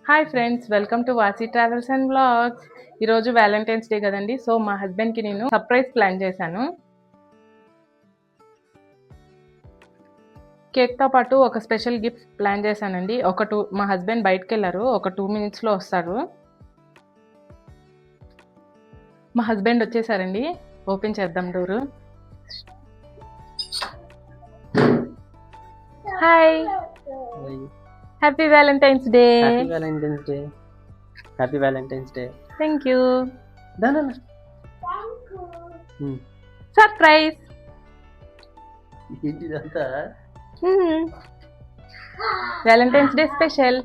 Hi friends, welcome to Vasi travels and blogs. ఈరోజు valentine's day కదండి. So మా హస్బెండ్కి నేను సర్ప్రైజ్ ప్లాన్ చేశాను. కేక్తో పాటు ఒక స్పెషల్ గిఫ్ట్ ప్లాన్ చేశానండి. మా హస్బెండ్ బయటకు వెళ్ళారు, ఒక 2 minutesలో వస్తారు. మా హస్బెండ్ వచ్చేసారండి. ఓపెన్ చేద్దాం door. Hi, happy Valentine's day. Happy Valentine's day. Happy Valentine's day. Thank you. దానా సర్ప్రైజ్. ఇదంతా Valentine's day special.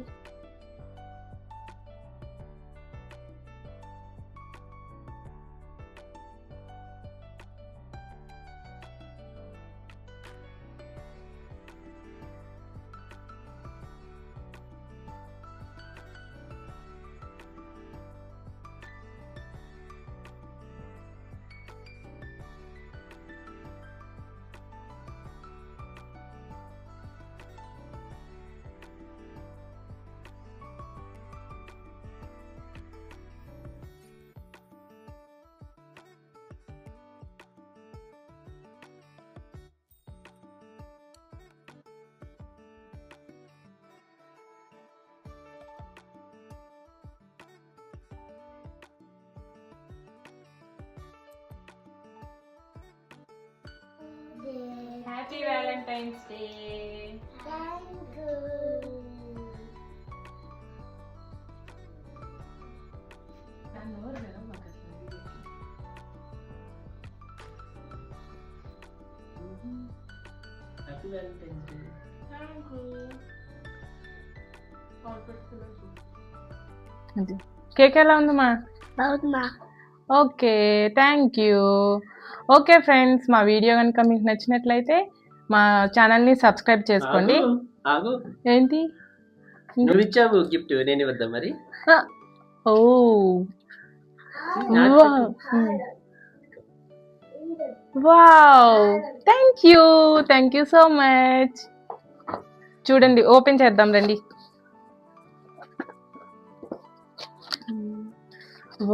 Happy Valentine's day. Happy Valentine's day. Cake ఎలా ఉందమ్మా? Okay, thank you. Okay friends, మా video కనుక మీకు నచ్చినట్లయితే మా ఛానల్ని సబ్స్క్రైబ్ చేసుకోండి. ఆగు, ఏంటి? నువ్వు ఇచ్చావు గిఫ్ట్, నేను ఇవ్వద్దా మరి? Oh wow, thank you so much. చూడండి, ఓపెన్ చేద్దాం రండి.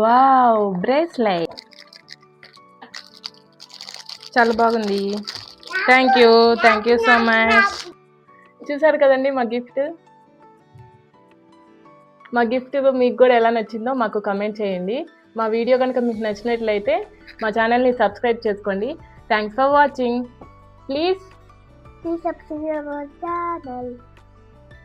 వావ్, బ్రేస్లెట్ చాలా బాగుంది. Thank you so much. చూసారు కదండి మా గిఫ్ట్ మీకు కూడా ఎలా నచ్చిందో మాకు కమెంట్ చేయండి. మా వీడియో కనుక మీకు నచ్చినట్లయితే మా ఛానల్ని సబ్స్క్రైబ్ చేసుకోండి. Thanks for watching. Please subscribe our channel.